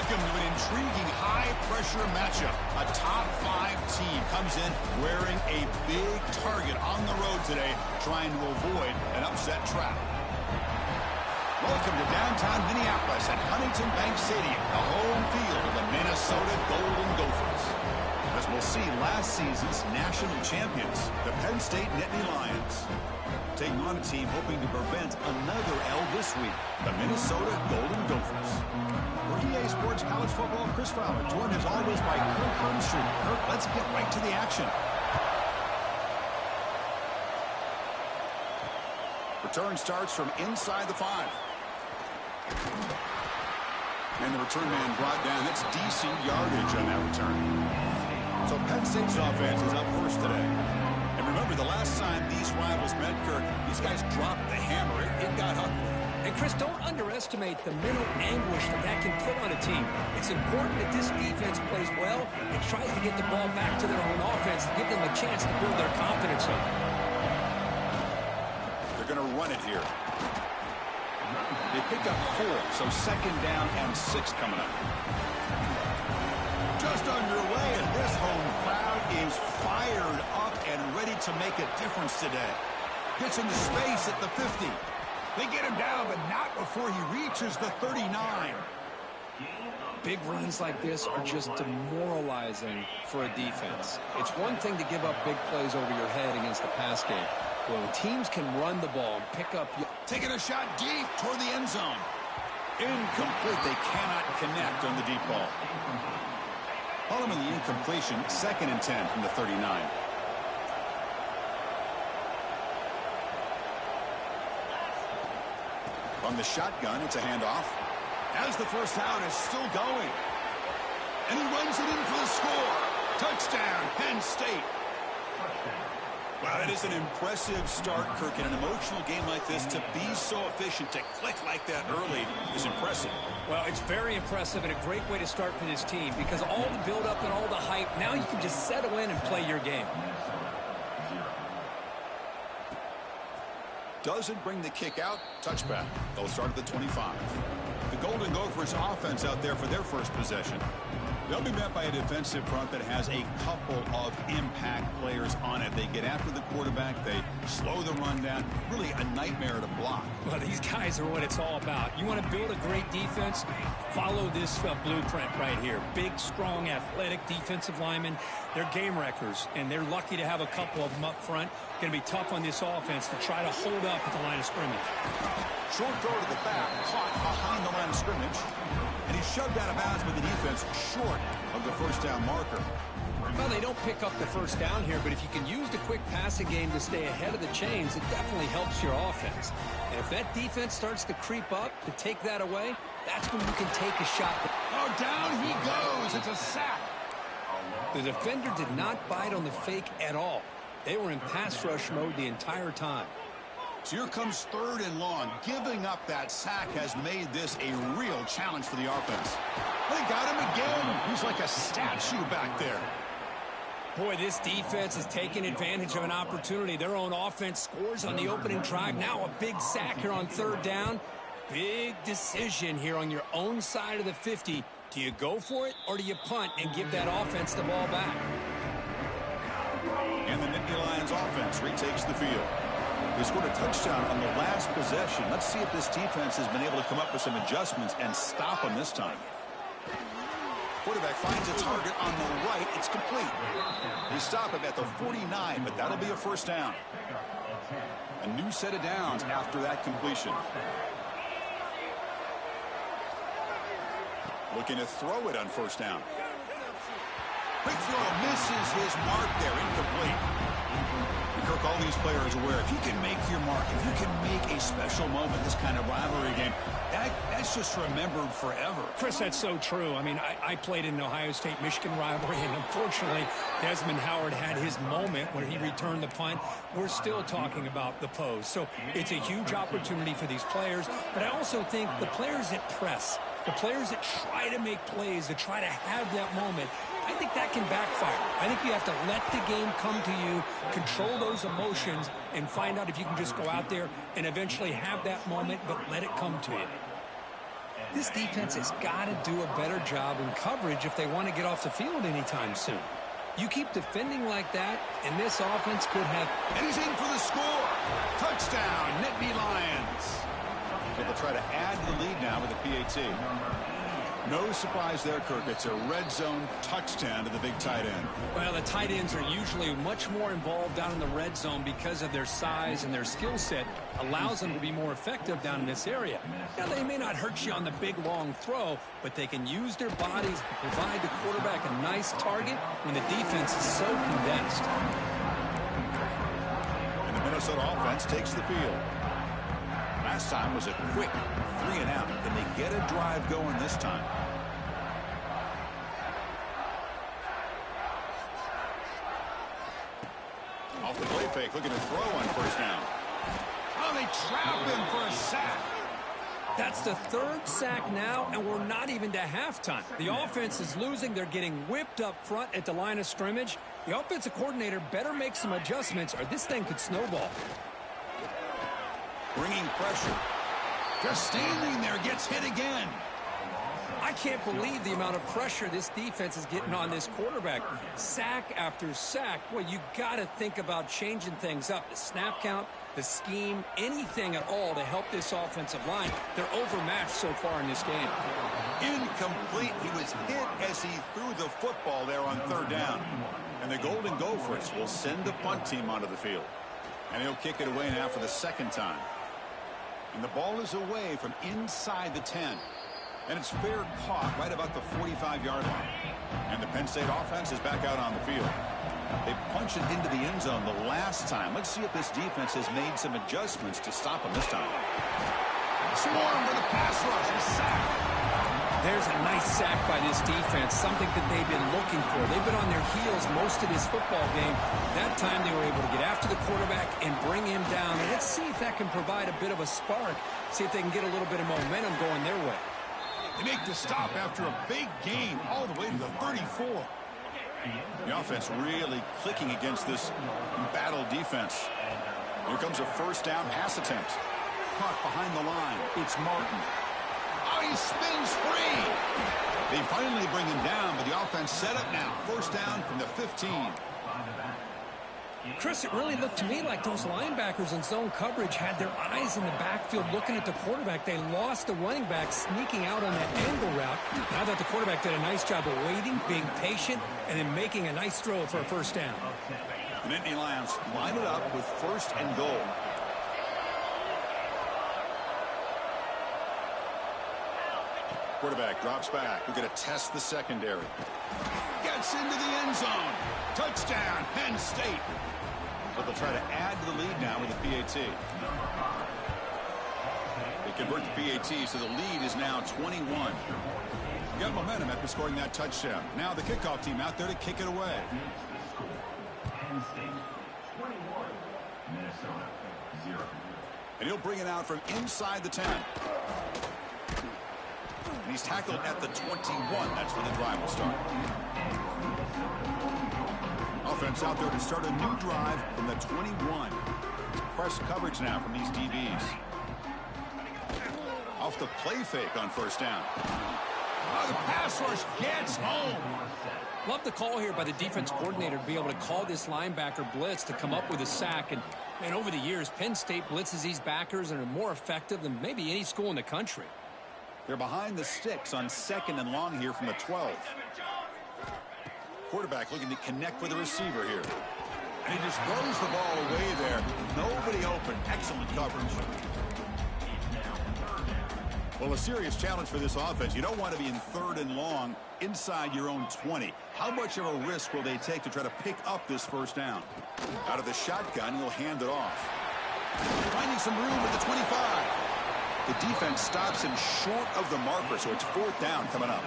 Welcome to an intriguing high-pressure matchup. A top-5 team comes in wearing a big target on the road today, trying to avoid an upset trap. Welcome to downtown Minneapolis at Huntington Bank Stadium, the home field of the Minnesota Golden Gophers. As we'll see, last season's national champions, the Penn State Nittany Lions, taking on a team hoping to prevent another L this week, the Minnesota Golden Gophers. For EA Sports College Football, Chris Fowler, joined as always by Kirk Hermstreet. Kirk, let's get right to the action. Return starts from inside the 5. And the return man brought down. That's decent yardage on that return. So Penn State's offense is up first today. And remember, the last time these rivals met, Kirk, these guys dropped the hammer. It got ugly. And, Chris, don't underestimate the mental anguish that can put on a team. It's important that this defense plays well and tries to get the ball back to their own offense to give them a chance to build their confidence up. They're going to run it here. They pick up 4, so second down and 6 coming up. Just underway, and this home crowd is fired up and ready to make a difference today. Gets into space at the 50. They get him down, but not before he reaches the 39. Big runs like this are just demoralizing for a defense. It's one thing to give up big plays over your head against the pass game. When teams can run the ball and pick up... Taking a shot deep toward the end zone. Incomplete. They cannot connect on the deep ball. Following the incompletion, 2nd and 10 from the 39. From the shotgun, it's a handoff. As the first down is still going. And he runs it in for the score. Touchdown, Penn State. Well, it is an impressive start, Kirk. In an emotional game like this, to be so efficient, to click like that early is impressive. Well, it's very impressive and a great way to start for this team because all the build-up and all the hype, now you can just settle in and play your game. Doesn't bring the kick out. Touchback. They'll start at the 25. The Golden Gophers offense out there for their first possession. They'll be met by a defensive front that has a couple of impact players on it. They get after the quarterback. They slow the run down. Really a nightmare to block. Well, these guys are what it's all about. You want to build a great defense? Follow this blueprint right here. Big, strong, athletic defensive linemen. They're game wreckers, and they're lucky to have a couple of them up front. Going to be tough on this offense to try to hold up at the line of scrimmage. Short throw to the back, caught behind the line of scrimmage. And he's shoved out of bounds with the defense short of the first down marker. Well, they don't pick up the first down here, but if you can use the quick passing game to stay ahead of the chains, it definitely helps your offense. And if that defense starts to creep up to take that away, that's when you can take a shot. Oh, down he goes. It's a sack. The defender did not bite on the fake at all. They were in pass rush mode the entire time. So here comes 3rd and long. Giving up that sack has made this a real challenge for the offense. They got him again. He's like a statue back there. Boy, this defense is taking advantage of an opportunity. Their own offense scores on the opening drive. Now a big sack here on 3rd down. Big decision here on your own side of the 50. Do you go for it or do you punt and give that offense the ball back? And the Nittany Lions offense retakes the field. They scored a touchdown on the last possession. Let's see if this defense has been able to come up with some adjustments and stop them this time. Quarterback finds a target on the right. It's complete. They stop him at the 49, but that'll be a first down. A new set of downs after that completion. Looking to throw it on first down. Quick throw misses his mark there. Incomplete. Kirk, all these players are aware, if you can make your mark, if you can make a special moment, this kind of rivalry game, that's just remembered forever. Chris, that's so true. I mean, I played in an Ohio State-Michigan rivalry, and unfortunately, Desmond Howard had his moment where he returned the punt. We're still talking about the pose. So it's a huge opportunity for these players, but I also think the players that press, the players that try to make plays, that try to have that moment, I think that can backfire. I think you have to let the game come to you, control those emotions, and find out if you can just go out there and eventually have that moment, but let it come to you. This defense has got to do a better job in coverage if they want to get off the field anytime soon. You keep defending like that, and this offense could have... And he's in for the score. Touchdown, Nittany Lions. So they'll try to add to the lead now with a PAT. No surprise there, Kirk. It's a red zone touchdown to the big tight end. Well, the tight ends are usually much more involved down in the red zone because of their size and their skill set allows them to be more effective down in this area. Now, they may not hurt you on the big, long throw, but they can use their bodies to provide the quarterback a nice target when the defense is so condensed. And the Minnesota offense takes the field. Last time was a quick 3-and-out. Can they get a drive going this time? Off the play fake, looking to throw on first down. Oh, they trap him for a sack. That's the third sack now, and we're not even to halftime. The offense is losing. They're getting whipped up front at the line of scrimmage. The offensive coordinator better make some adjustments, or this thing could snowball. Bringing pressure. Just standing there, gets hit again. I can't believe the amount of pressure this defense is getting on this quarterback. Sack after sack. Well, you got to think about changing things up. The snap count, the scheme, anything at all to help this offensive line. They're overmatched so far in this game. Incomplete. He was hit as he threw the football there on third down. And the Golden Gophers will send the punt team onto the field. And he'll kick it away now for the second time. And the ball is away from inside the 10. And it's fair caught right about the 45-yard line. And the Penn State offense is back out on the field. They punched it into the end zone the last time. Let's see if this defense has made some adjustments to stop them this time. Swarm for the pass rush. A sack. There's a nice sack by this defense, something that they've been looking for. They've been on their heels most of this football game. That time they were able to get after the quarterback and bring him down. And let's see if that can provide a bit of a spark, see if they can get a little bit of momentum going their way. They make the stop after a big gain all the way to the 34. The offense really clicking against this embattled defense. Here comes a first down pass attempt. Caught behind the line. It's Martin. Oh, he spins free. They finally bring him down, but the offense set up now. First down from the 15. Chris, it really looked to me like those linebackers in zone coverage had their eyes in the backfield looking at the quarterback. They lost the running back sneaking out on that angle route. I thought the quarterback did a nice job of waiting, being patient, and then making a nice throw for a first down. The Nittany Lions line it up with first and goal. Quarterback drops back. We're going to test the secondary. Gets into the end zone. Touchdown, Penn State. But they'll try to add to the lead now with a PAT. They convert the PAT, so the lead is now 21. Got momentum after scoring that touchdown. Now the kickoff team out there to kick it away. Penn State 21, Minnesota 0. And he'll bring it out from inside the 10. And he's tackled at the 21. That's where the drive will start. Offense out there to start a new drive from the 21. It's press coverage now from these DBs. Off the play fake on first down. Oh, the pass rush gets home. Love the call here by the defense coordinator to be able to call this linebacker blitz to come up with a sack. And over the years, Penn State blitzes these backers and are more effective than maybe any school in the country. They're behind the sticks on second and long here from the 12. Quarterback looking to connect with the receiver here. And he just throws the ball away there. Nobody open. Excellent coverage. Well, a serious challenge for this offense. You don't want to be in third and long inside your own 20. How much of a risk will they take to try to pick up this first down? Out of the shotgun, he'll hand it off. Finding some room at the 25. The defense stops him short of the marker, so it's fourth down coming up.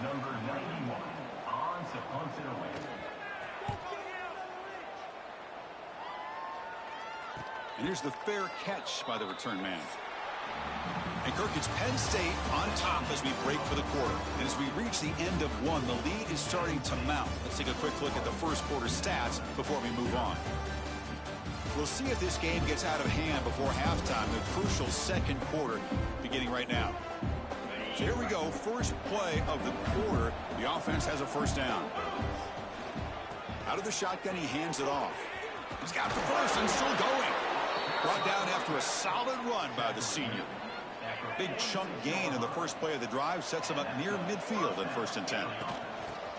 Number 91 on to punt it away. And here's the fair catch by the return man. And Kirk, it's Penn State on top as we break for the quarter. And as we reach the end of one, the lead is starting to mount. Let's take a quick look at the first quarter stats before we move on. We'll see if this game gets out of hand before halftime. The crucial second quarter beginning right now. So here we go. First play of the quarter. The offense has a first down. Out of the shotgun, he hands it off. He's got the first and still going. Brought down after a solid run by the senior. Big chunk gain in the first play of the drive. Sets him up near midfield in 1st and 10.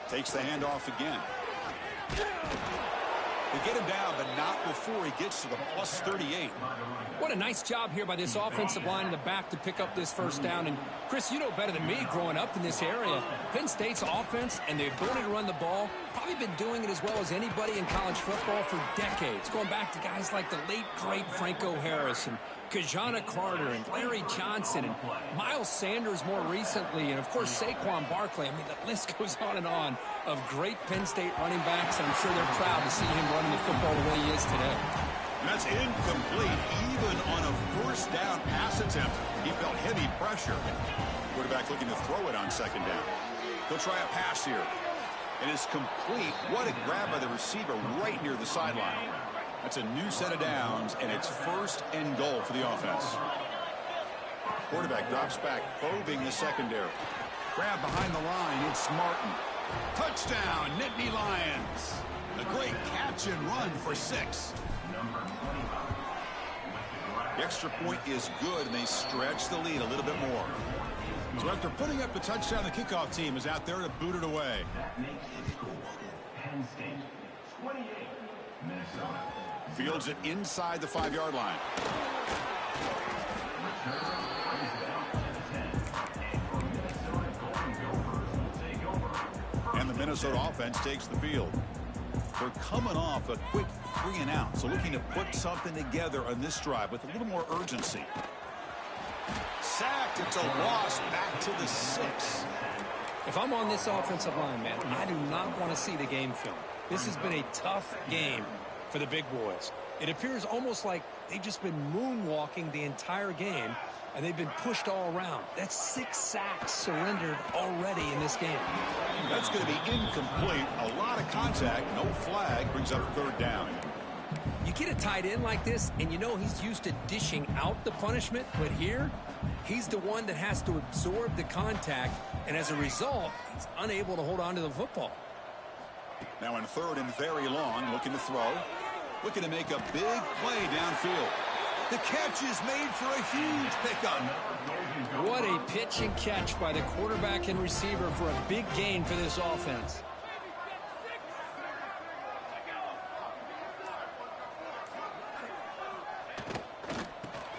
Takes the handoff again. They get him down, but not before he gets to the plus 38. What a nice job here by this offensive line in the back to pick up this first down. And, Chris, you know better than me growing up in this area, Penn State's offense and the ability to run the ball, probably been doing it as well as anybody in college football for decades, going back to guys like the late, great Franco Harris and Kajana Carter and Larry Johnson and Miles Sanders more recently, and, of course, Saquon Barkley. I mean, the list goes on of great Penn State running backs, and I'm sure they're proud to see him running the football the way he is today. And that's incomplete. Even on a first down pass attempt, he felt heavy pressure. Quarterback looking to throw it on second down. He'll try a pass here. It is complete. What a grab by the receiver right near the sideline. That's a new set of downs, and it's 1st and goal for the offense. Quarterback drops back, probing the secondary. Grab behind the line. It's Martin. Touchdown, Nittany Lions. A great catch and run for 6. The extra point is good, and they stretch the lead a little bit more. So after putting up the touchdown, the kickoff team is out there to boot it away. That makes the score Penn State 28, Minnesota. Fields it inside the 5-yard line. And the Minnesota offense takes the field. They're coming off a quick 3 and out, so looking to put something together on this drive with a little more urgency. Sacked. It's a loss back to the 6. If I'm on this offensive line, man, I do not want to see the game film. This has been a tough game for the big boys. It appears almost like they've just been moonwalking the entire game, and they've been pushed all around. That's 6 sacks surrendered already in this game. That's going to be incomplete. A lot of contact. No flag. Brings up 3rd down. You get a tight end like this, and you know he's used to dishing out the punishment, but here, he's the one that has to absorb the contact, and as a result, he's unable to hold on to the football. Now in 3rd and very long, looking to throw. Looking to make a big play downfield. The catch is made for a huge pickup. What a pitch and catch by the quarterback and receiver for a big gain for this offense.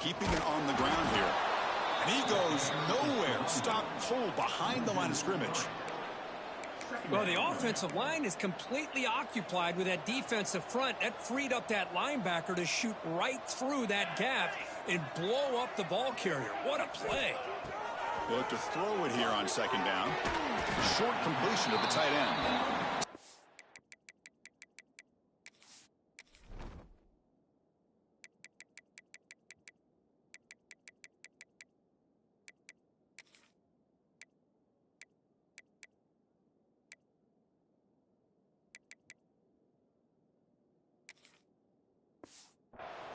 Keeping it on the ground here. And he goes nowhere. Stopped cold behind the line of scrimmage. Well, the offensive line is completely occupied with that defensive front. That freed up that linebacker to shoot right through that gap and blow up the ball carrier. What a play. They'll look to throw it here on 2nd down. Short completion to the tight end.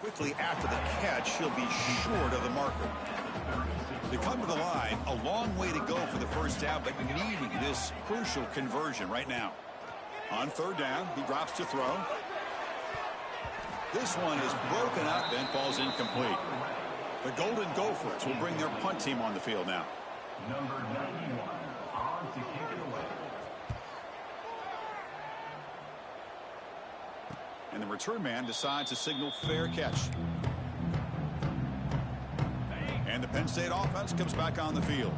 Quickly after the catch, he'll be short of the marker. They come to the line, a long way to go for the first down, but needing this crucial conversion right now. On 3rd down, he drops to throw. This one is broken up and falls incomplete. The Golden Gophers will bring their punt team on the field now. Number 91 on to kick it away. And the return man decides to signal fair catch. And the Penn State offense comes back on the field.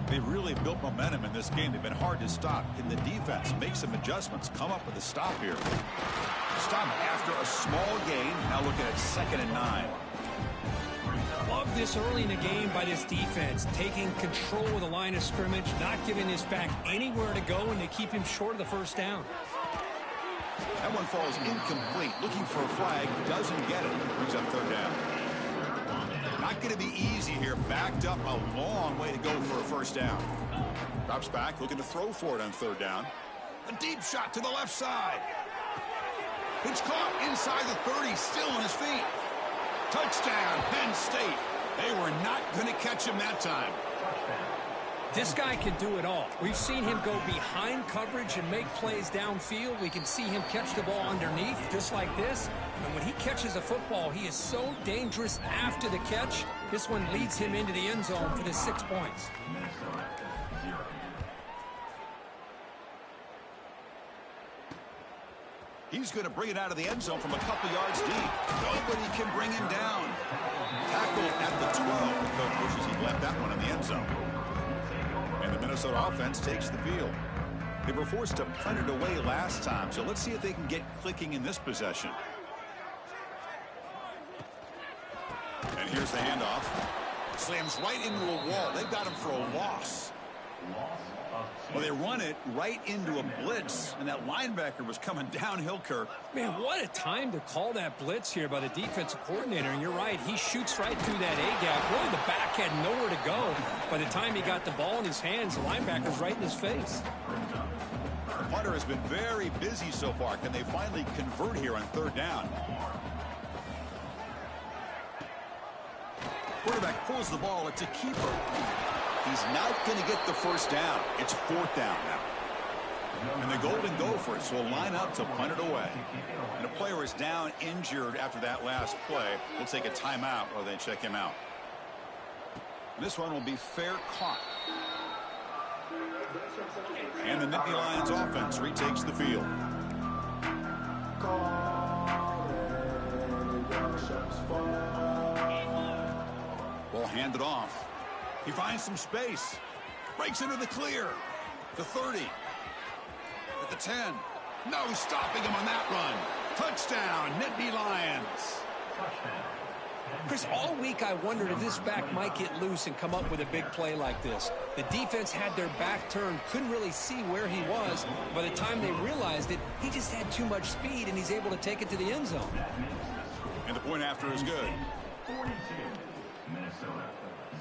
They've really built momentum in this game. They've been hard to stop. Can the defense make some adjustments, come up with a stop here? Stop after a small gain. Now looking at 2nd and 9. Love this early in the game by this defense, taking control of the line of scrimmage, not giving this back anywhere to go, and they keep him short of the first down. That one falls incomplete. Looking for a flag, doesn't get it. Brings up 3rd down. Not going to be easy here. Backed up a long way to go for a first down. Drops back, looking to throw for it on 3rd down. A deep shot to the left side. It's caught inside the 30, still on his feet. Touchdown, Penn State. They were not going to catch him that time. This guy can do it all. We've seen him go behind coverage and make plays downfield. We can see him catch the ball underneath, just like this. And when he catches a football, he is so dangerous after the catch. This one leads him into the end zone for the 6 points. He's going to bring it out of the end zone from a couple yards deep. Nobody can bring him down. Tackled at the 12. The coach wishes he'd left that one in the end zone. And the Minnesota offense takes the field. They were forced to punt it away last time, so let's see if they can get clicking in this possession. And here's the handoff. Slams right into a wall. They've got him for a loss. Well, they run it right into a blitz, and that linebacker was coming downhill, Kirk. Man, what a time to call that blitz here by the defensive coordinator. And you're right, he shoots right through that A-gap. Really, the back had nowhere to go. By the time he got the ball in his hands, the linebacker's right in his face. The punter has been very busy so far. Can they finally convert here on third down? Quarterback pulls the ball. It's a keeper. He's not going to get the first down. It's fourth down now. And the Golden Gophers will line up to punt it away. And a player is down injured after that last play. We'll take a timeout while they check him out. And this one will be fair caught. And the Nittany Lions offense retakes the field. Ball handed off. He finds some space. Breaks into the clear. The 30. At the 10. No stopping him on that run. Touchdown, Nittany Lions. Chris, all week I wondered if this back might get loose and come up with a big play like this. The defense had their back turned, couldn't really see where he was. By the time they realized it, he just had too much speed, and he's able to take it to the end zone. And the point after is good. 42, Minnesota,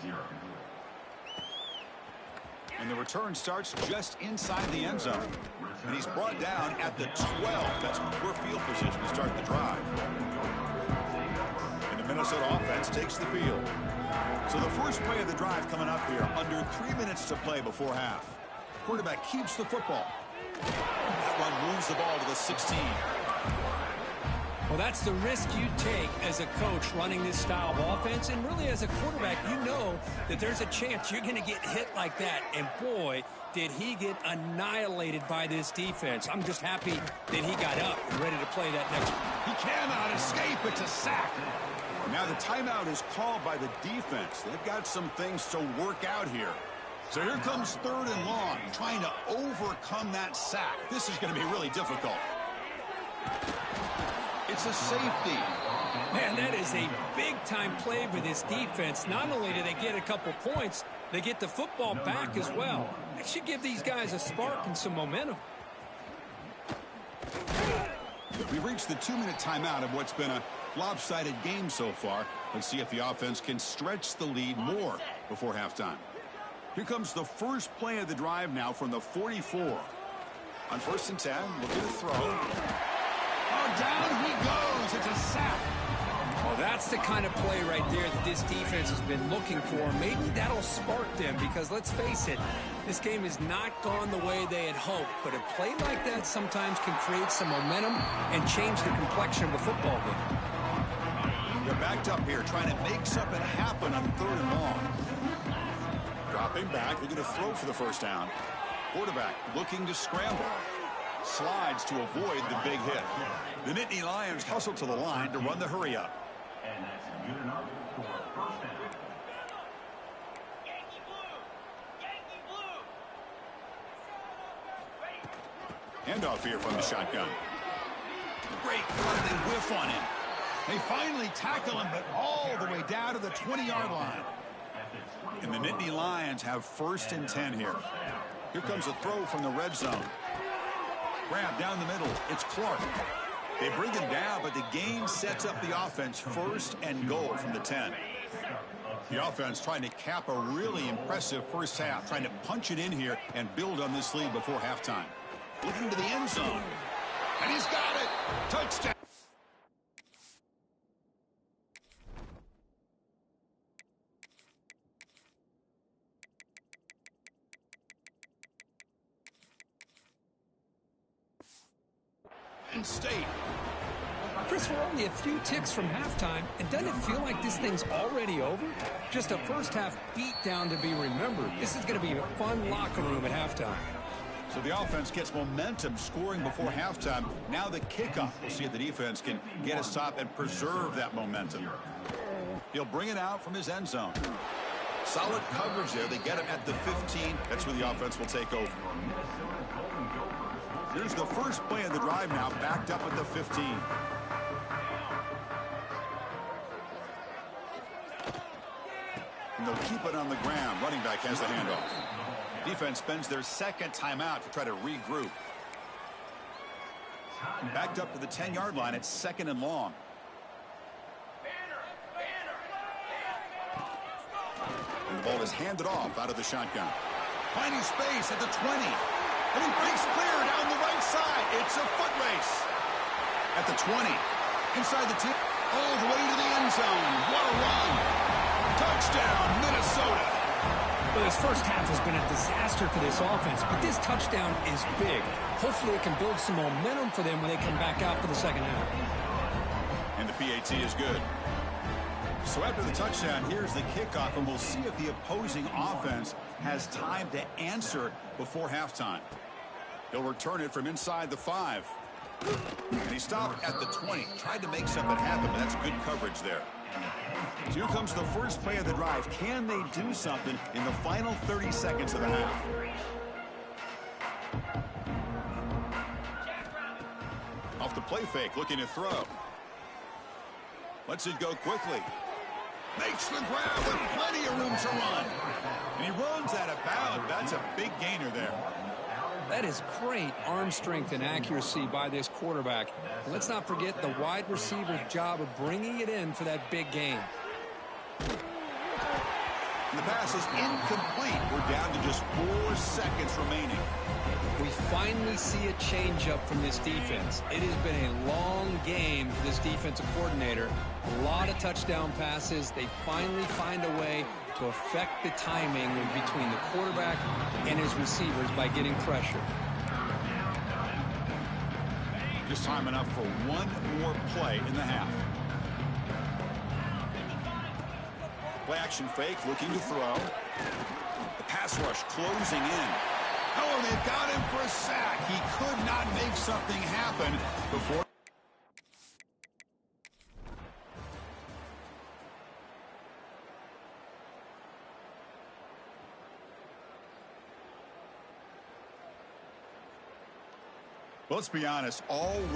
0. And the return starts just inside the end zone. And he's brought down at the 12. That's poor field position to start the drive. And the Minnesota offense takes the field. So the first play of the drive coming up here. Under 3 minutes to play before half. Quarterback keeps the football. That one moves the ball to the 16. Well, that's the risk you take as a coach running this style of offense. And really, as a quarterback, you know that there's a chance you're going to get hit like that. And boy, did he get annihilated by this defense. I'm just happy that he got up and ready to play that next one. He cannot escape. It's a sack. Now the timeout is called by the defense. They've got some things to work out here. So here comes third and long, trying to overcome that sack. This is going to be really difficult. It's a safety. Man, that is a big-time play for this defense. Not only do they get a couple points, they get the football back as well. That should give these guys a spark and some momentum. We've reached the 2-minute timeout of what's been a lopsided game so far. Let's see if the offense can stretch the lead more before halftime. Here comes the first play of the drive now from the 44. On 1st and 10, looking to throw. Oh, down he goes. It's a sack. Well, that's the kind of play right there that this defense has been looking for. Maybe that'll spark them because, let's face it, this game has not gone the way they had hoped. But a play like that sometimes can create some momentum and change the complexion of a football game. They're backed up here trying to make something happen on third and long. Dropping back, looking to throw for the first down. Quarterback looking to scramble. Slides to avoid the big hit. The Nittany Lions hustle to the line to run the hurry up. And that's good enough for first down. Handoff here from the shotgun. Great run, they whiff on him. They finally tackle him, but all the way down to the 20-yard line. And the Nittany Lions have 1st and 10 here. Here comes a throw from the red zone. Grab down the middle. It's Clark. They bring him down, but the gain sets up the offense 1st and goal from the 10. The offense trying to cap a really impressive first half, trying to punch it in here and build on this lead before halftime. Looking to the end zone. And he's got it. Touchdown. State. Chris, we're only a few ticks from halftime, and doesn't it feel like this thing's already over? Just a first-half beatdown to be remembered. This is going to be a fun locker room at halftime. So the offense gets momentum scoring before halftime. Now the kickoff. We'll see if the defense can get a stop and preserve that momentum. He'll bring it out from his end zone. Solid coverage there. They get him at the 15. That's where the offense will take over. Here's the first play of the drive now, backed up at the 15. And they'll keep it on the ground. Running back has the handoff. Defense spends their second timeout to try to regroup. Backed up to the 10-yard line. It's second and long. And the ball is handed off out of the shotgun. Finding space at the 20. And he breaks clear down the right side. It's a foot race. At the 20. Inside the 10. All the way to the end zone. What a run. Touchdown, Minnesota. Well, this first half has been a disaster for this offense, but this touchdown is big. Hopefully it can build some momentum for them when they come back out for the second half. And the PAT is good. So after the touchdown, here's the kickoff, and we'll see if the opposing offense has time to answer before halftime. He'll return it from inside the 5. And he stopped at the 20. Tried to make something happen, but that's good coverage there. So here comes the first play of the drive. Can they do something in the final 30 seconds of the half? Off the play fake, looking to throw. Lets it go quickly. Makes the grab with plenty of room to run. And he runs out of bounds. That's a big gainer there. That is great arm strength and accuracy by this quarterback. And let's not forget the wide receiver's job of bringing it in for that big gain. And the pass is incomplete. We're down to just 4 seconds remaining. We finally see a change-up from this defense. It has been a long game for this defensive coordinator. A lot of touchdown passes. They finally find a way to affect the timing between the quarterback and his receivers by getting pressure. Just time enough for one more play in the half. Play action fake, looking to throw. The pass rush closing in. Oh, they've got him for a sack. He could not make something happen before. Well, let's be honest, all